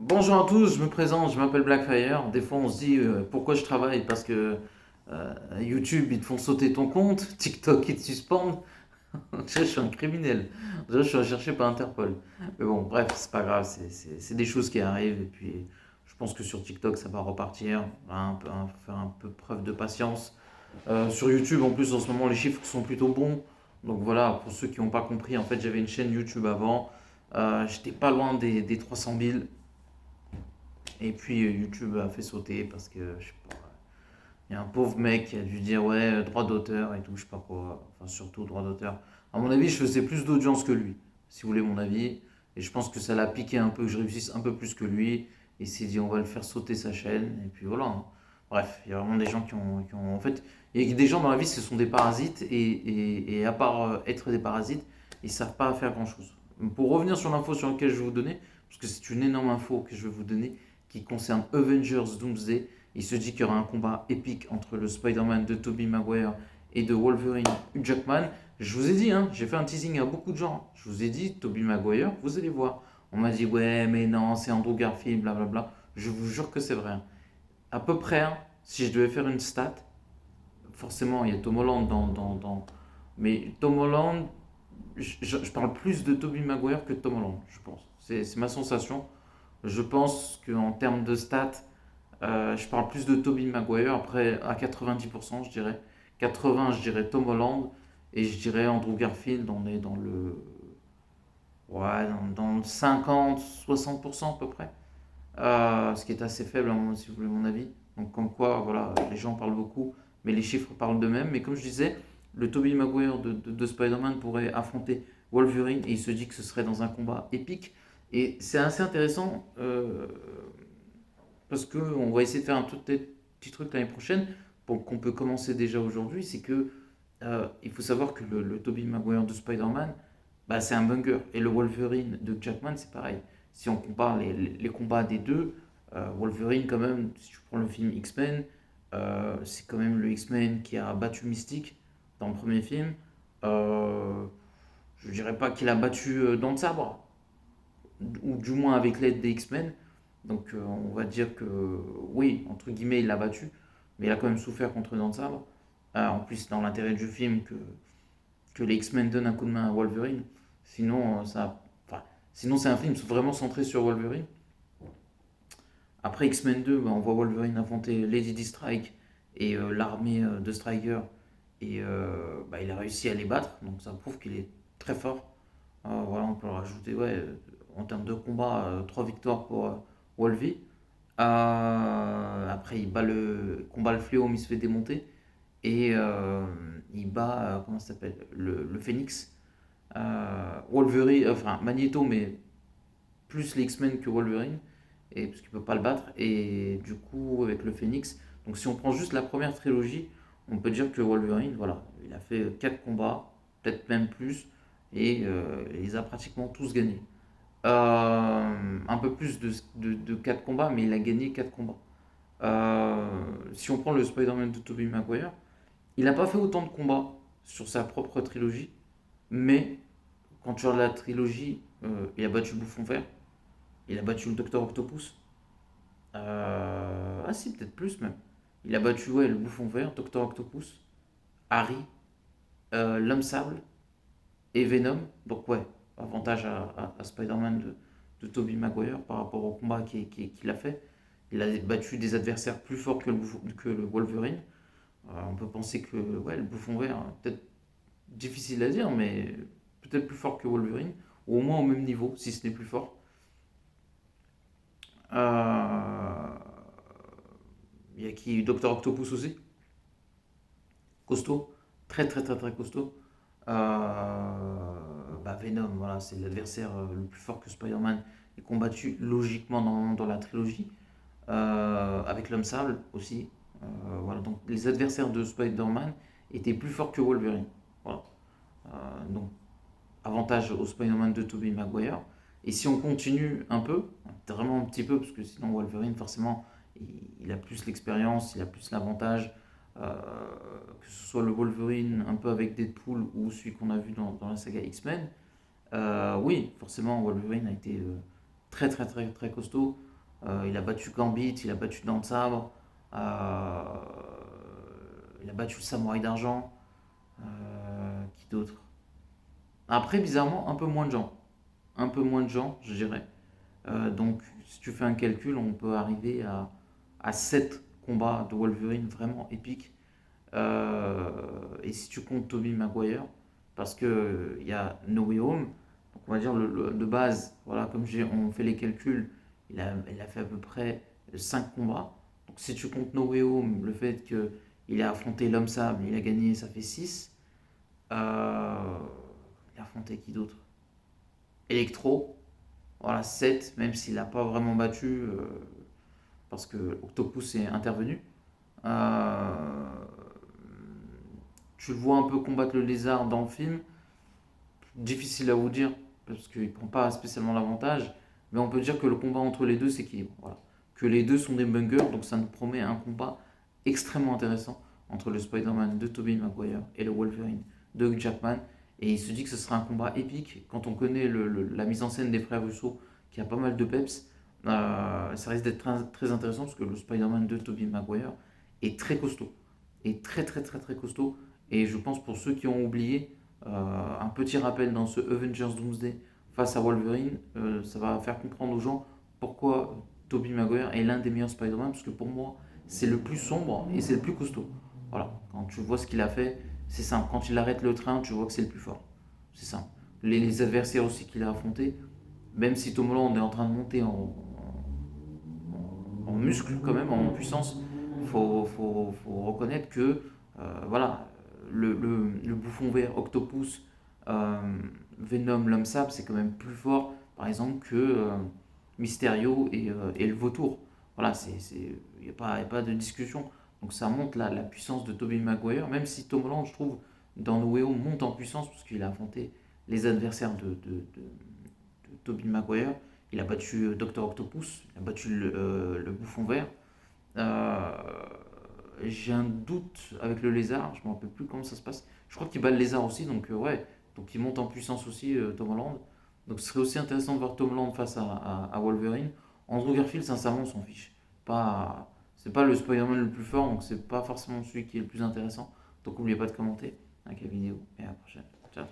Bonjour à tous, je me présente, je m'appelle Blackfire. Des fois on se dit pourquoi je travaille parce que YouTube ils te font sauter ton compte, TikTok ils te suspendent. Je suis un criminel. Je suis recherché par Interpol. Mais bon, bref, c'est pas grave, c'est des choses qui arrivent. Et puis je pense que sur TikTok ça va repartir. Faire un peu preuve de patience. Sur YouTube en plus en ce moment les chiffres sont plutôt bons. Donc voilà, pour ceux qui n'ont pas compris, en fait j'avais une chaîne YouTube avant. J'étais pas loin des 300 000. Et puis YouTube a fait sauter parce que, je sais pas, il y a un pauvre mec qui a dû dire ouais, droit d'auteur et tout, je sais pas quoi. Enfin, surtout droit d'auteur. À mon avis, je faisais plus d'audience que lui, si vous voulez mon avis. Et je pense que ça l'a piqué un peu, que je réussisse un peu plus que lui. Et il s'est dit on va le faire sauter sa chaîne. Et puis voilà, hein. Bref, il y a vraiment des gens En fait, il y a des gens dans la vie, ce sont des parasites. Et à part être des parasites, ils savent pas faire grand-chose. Pour revenir sur l'info sur laquelle je vais vous donner, parce que c'est une énorme info que je vais vous donner, qui concerne Avengers Doomsday. Il se dit qu'il y aura un combat épique entre le Spider-Man de Tobey Maguire et de Wolverine Hugh Jackman. Je vous ai dit, hein, j'ai fait un teasing à beaucoup de gens. Je vous ai dit, Tobey Maguire, vous allez voir. On m'a dit, ouais, mais non, c'est Andrew Garfield, blablabla. Je vous jure que c'est vrai, hein. À peu près, hein, si je devais faire une stat, forcément, il y a Tom Holland Mais Tom Holland, je parle plus de Tobey Maguire que de Tom Holland, je pense. C'est ma sensation. Je pense qu'en termes de stats, je parle plus de Tobey Maguire, après à 90%, je dirais. 80, je dirais Tom Holland, et je dirais Andrew Garfield, on est dans le, ouais, dans le 50-60% à peu près. Ce qui est assez faible, hein, si vous voulez mon avis. Donc comme quoi, voilà, les gens parlent beaucoup, mais les chiffres parlent d'eux-mêmes. Mais comme je disais, le Tobey Maguire de Spider-Man pourrait affronter Wolverine, et il se dit que ce serait dans un combat épique. Et c'est assez intéressant, parce qu'on va essayer de faire un tout petit truc l'année prochaine, pour qu'on peut commencer déjà aujourd'hui. C'est que il faut savoir que le Tobey Maguire de Spider-Man, bah, c'est un banger. Et le Wolverine de Jackman, c'est pareil. Si on compare les combats des deux, Wolverine, quand même, si tu prends le film X-Men, c'est quand même le X-Men qui a battu Mystique dans le premier film. Euh, je dirais pas qu'il a battu dans le sabre, ou du moins avec l'aide des X-Men. Donc on va dire que oui, entre guillemets, il l'a battu, mais il a quand même souffert contre Dent Sabre. En plus, dans l'intérêt du film, que les X-Men donnent un coup de main à Wolverine. Sinon, enfin, sinon c'est un film vraiment centré sur Wolverine. Après X-Men 2, bah, on voit Wolverine affronter Lady D-Strike et l'armée de Stryker. Et bah, il a réussi à les battre, donc ça prouve qu'il est très fort. Voilà, on peut rajouter, ouais, en termes de combat, 3 victoires pour Wolvie. Après, combat le fléau, mais il se fait démonter. Et il bat, comment ça s'appelle, le Phoenix. Wolverine, enfin Magneto, mais plus les X-Men que Wolverine, et, parce qu'il ne peut pas le battre. Et du coup, avec le Phoenix, donc si on prend juste la première trilogie, on peut dire que Wolverine, voilà, il a fait 4 combats, peut-être même plus, et il les a pratiquement tous gagnés. Un peu plus de 4 combats, mais il a gagné 4 combats. Si on prend le Spider-Man de Tobey Maguire, il n'a pas fait autant de combats sur sa propre trilogie, mais quand tu regardes la trilogie, il a battu le Bouffon Vert, il a battu le Docteur Octopus. Ah si, peut-être plus même. Il a battu, ouais, le Bouffon Vert, Docteur Octopus, Harry, l'Homme Sable et Venom. Donc ouais, avantage à Spider-Man de Tobey Maguire par rapport au combat qu'il a fait. Il a battu des adversaires plus forts que le Wolverine. On peut penser que ouais, le Bouffon Vert, hein, peut-être difficile à dire, mais peut-être plus fort que Wolverine, ou au moins au même niveau, si ce n'est plus fort. Euh, Il y a qui Docteur Octopus aussi, costaud, très très très très costaud. Bah Venom, voilà, c'est l'adversaire le plus fort que Spider-Man ait combattu logiquement dans la trilogie. Avec l'homme sable aussi. Voilà, donc les adversaires de Spider-Man étaient plus forts que Wolverine. Voilà. Donc avantage au Spider-Man de Tobey Maguire. Et si on continue un peu, vraiment un petit peu, parce que sinon Wolverine, forcément, il a plus l'expérience, il a plus l'avantage, euh, que ce soit le Wolverine un peu avec Deadpool ou celui qu'on a vu dans la saga X-Men. Oui, forcément, Wolverine a été très très très très costaud. Il a battu Gambit, il a battu Dent de Sabre, euh, il a battu le Samouraï d'Argent. Qui d'autre? Après, bizarrement, un peu moins de gens. Un peu moins de gens, je dirais. Donc, si tu fais un calcul, on peut arriver à 7 combats de Wolverine vraiment épiques. Et si tu comptes Tobey Maguire, parce que il y a No Way Home, donc on va dire de base, voilà, comme on fait les calculs, il a fait à peu près 5 combats. Donc si tu comptes No Way Home, le fait qu'il a affronté l'homme sable, il a gagné, ça fait 6. Euh, il a affronté qui d'autre? Electro, voilà, 7, même s'il n'a pas vraiment battu, parce que Octopus est intervenu. Euh, tu le vois un peu combattre le lézard dans le film. Difficile à vous dire, parce qu'il ne prend pas spécialement l'avantage. Mais on peut dire que le combat entre les deux s'équilibre. Voilà. Que les deux sont des bungers, donc ça nous promet un combat extrêmement intéressant entre le Spider-Man de Tobey Maguire et le Wolverine de Hugh Jackman. Et il se dit que ce sera un combat épique quand on connaît la mise en scène des frères Russo, qui a pas mal de peps. Ça risque d'être très, très intéressant parce que le Spider-Man de Tobey Maguire est très costaud. Est très très très très costaud. Et je pense pour ceux qui ont oublié, un petit rappel dans ce Avengers Doomsday face à Wolverine, ça va faire comprendre aux gens pourquoi Tobey Maguire est l'un des meilleurs Spider-Man, parce que pour moi, c'est le plus sombre et c'est le plus costaud. Voilà, quand tu vois ce qu'il a fait, c'est simple. Quand il arrête le train, tu vois que c'est le plus fort. C'est simple. Les adversaires aussi qu'il a affrontés, même si Tom Holland est en train de monter en muscle quand même, en puissance, faut reconnaître que voilà, le bouffon vert Octopus, euh, Venom, l'homme sable, c'est quand même plus fort, par exemple, que Mysterio et le vautour. Voilà, il n'y a pas de discussion. Donc ça montre la puissance de Tobey Maguire, même si Tom Holland, je trouve, dans No Way Home, monte en puissance, parce qu'il a affronté les adversaires de Tobey Maguire. Il a battu Docteur Octopus, il a battu le bouffon vert. Euh, j'ai un doute avec le lézard, je ne me rappelle plus comment ça se passe. Je crois qu'il bat le lézard aussi, donc ouais, donc il monte en puissance aussi, Tom Holland. Donc ce serait aussi intéressant de voir Tom Holland face à Wolverine. Andrew Garfield, sincèrement, on s'en fiche. C'est pas le Spider-Man le plus fort, donc c'est pas forcément celui qui est le plus intéressant. Donc n'oubliez pas de commenter, like la vidéo, et à la prochaine. Ciao.